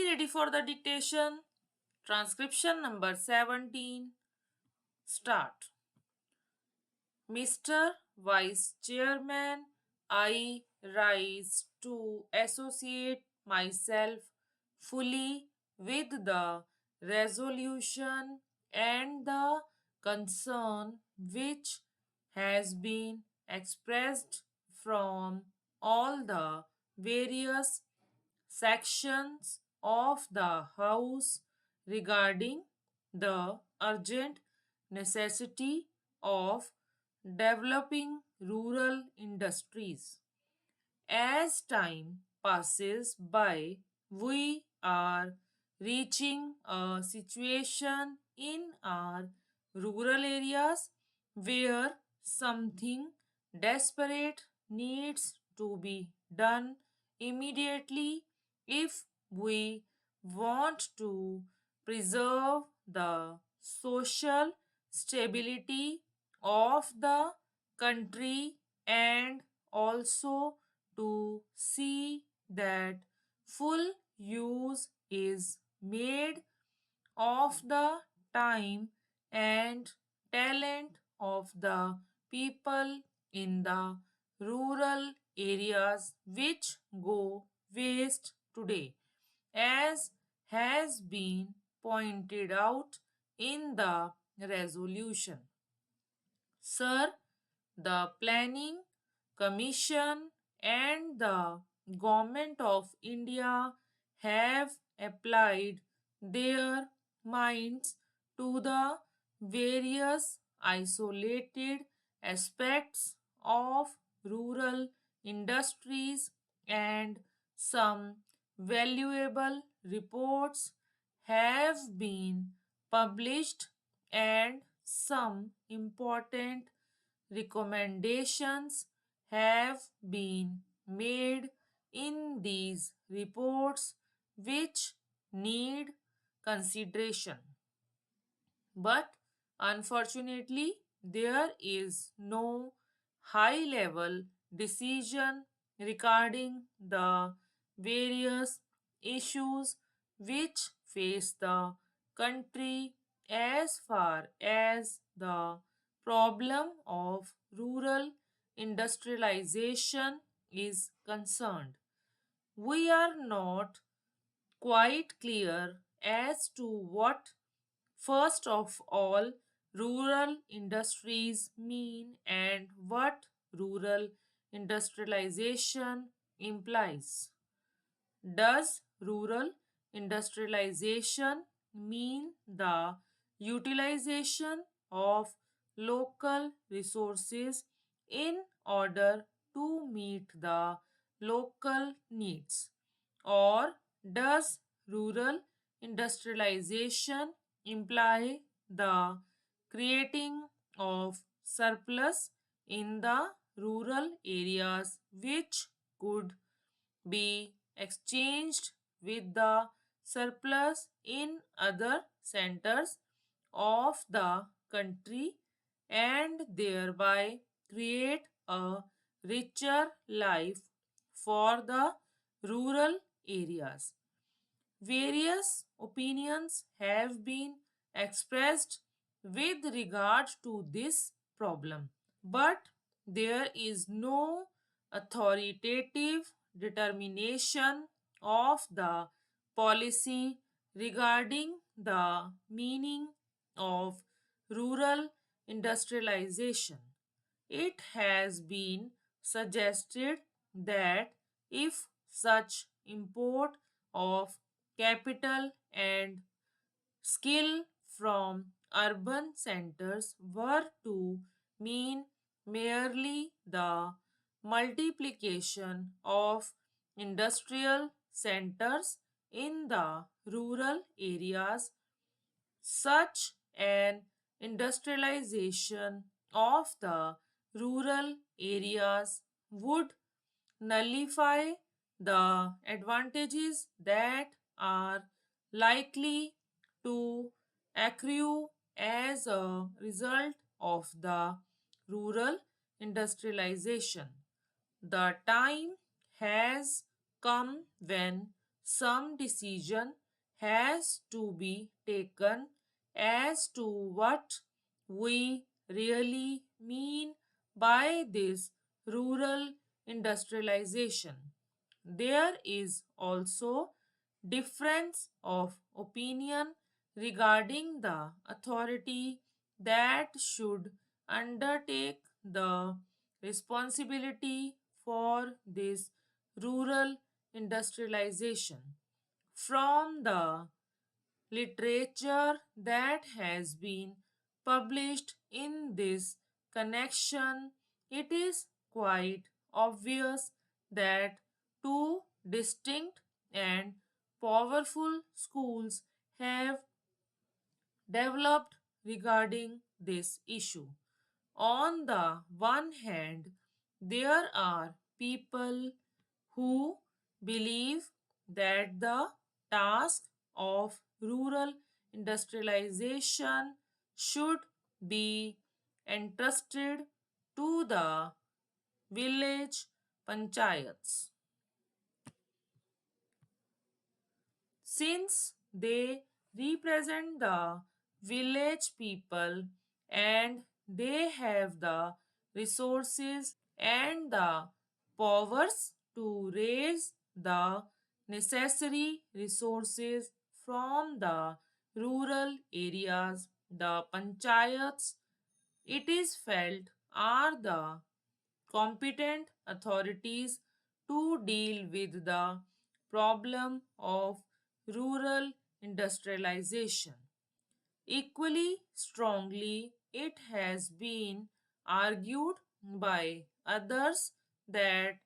ready for the dictation? Transcription number 17. Start. Mr. Vice Chairman, I rise to associate myself fully with the resolution and the concern which has been expressed from all the various sections of the House regarding the urgent necessity of developing rural industries. As time passes by, we are reaching a situation in our rural areas where something desperate needs to be done immediately if we want to preserve the social stability of the country and also to see that full use is made of the time and talent of the people in the rural areas which go waste today, as has been pointed out in the resolution. Sir, the Planning Commission and the Government of India have applied their minds to the various isolated aspects of rural industries, and some valuable reports have been published and some important recommendations have been made in these reports which need consideration. But unfortunately, there is no high level decision regarding the various issues which face the country as far as the problem of rural industrialization is concerned. We are not quite clear as to what, first of all, rural industries mean and what rural industrialization implies. Does rural industrialization mean the utilization of local resources in order to meet the local needs? Or does rural industrialization imply the creating of surplus in the rural areas which could be exchanged with the surplus in other centers of the country and thereby create a richer life for the rural areas? Various opinions have been expressed with regard to this problem, but there is no authoritative determination of the policy regarding the meaning of rural industrialization. It has been suggested that if such import of capital and skill from urban centers were to mean merely the multiplication of industrial centers in the rural areas, such an industrialization of the rural areas would nullify the advantages that are likely to accrue as a result of the rural industrialization. The time has come when some decision has to be taken as to what we really mean by this rural industrialization. There is also difference of opinion regarding the authority that should undertake the responsibility for this rural industrialization. From the literature that has been published in this connection, it is quite obvious that two distinct and powerful schools have developed regarding this issue. On the one hand, there are people who believe that the task of rural industrialization should be entrusted to the village panchayats, since they represent the village people and they have the resources and the powers to raise the necessary resources from the rural areas. The panchayats, it is felt, are the competent authorities to deal with the problem of rural industrialization. Equally strongly, it has been argued by others that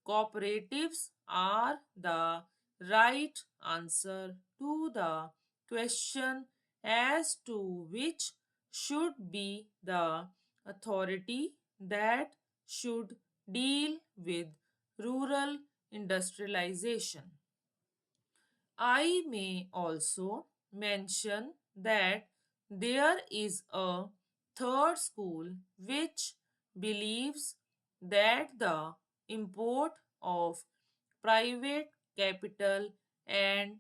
cooperatives are the right answer to the question as to which should be the authority that should deal with rural industrialization. I may also mention that there is a third school which believes that the import of private capital and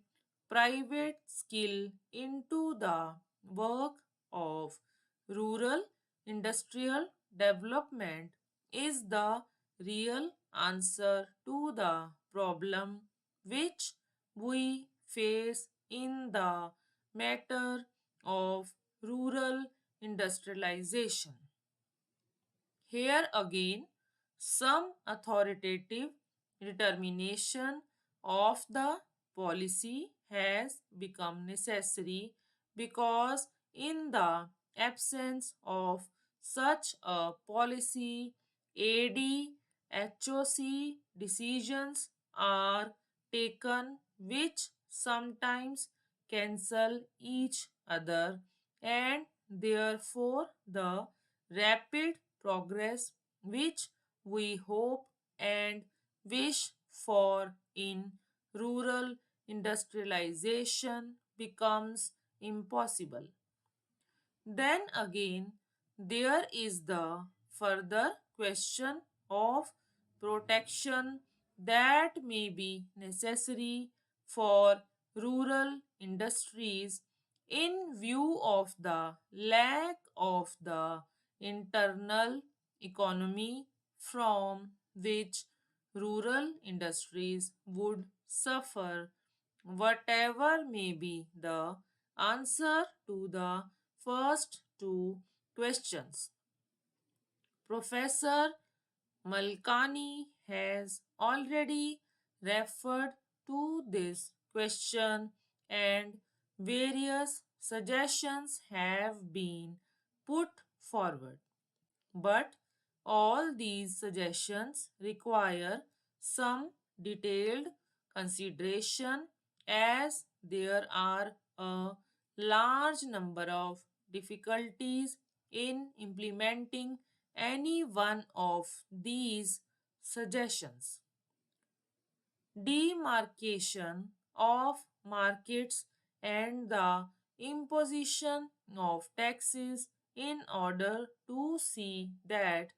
private skill into the work of rural industrial development is the real answer to the problem which we face in the matter of rural industrialization. Here again, some authoritative determination of the policy has become necessary because, in the absence of such a policy, ADHOC decisions are taken which sometimes cancel each other, and therefore the rapid progress which we hope and wish for in rural industrialization becomes impossible. Then again, there is the further question of protection that may be necessary for rural industries in view of the lack of the internal economy from which rural industries would suffer. Whatever may be the answer to the first two questions, Professor Malkani has already referred to this question and various suggestions have been put forward. But all these suggestions require some detailed consideration as there are a large number of difficulties in implementing any one of these suggestions. Demarcation of markets and the imposition of taxes in order to see that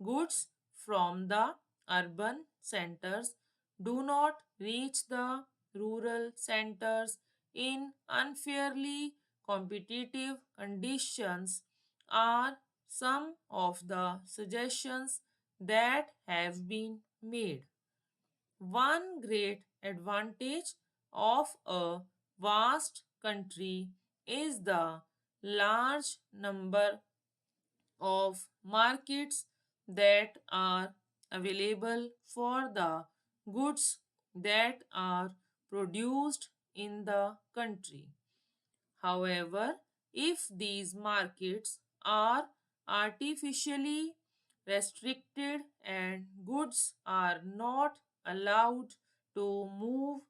goods from the urban centers do not reach the rural centers in unfairly competitive conditions are some of the suggestions that have been made. One great advantage of a vast country is the large number of markets that are available for the goods that are produced in the country. However, if these markets are artificially restricted and goods are not allowed to move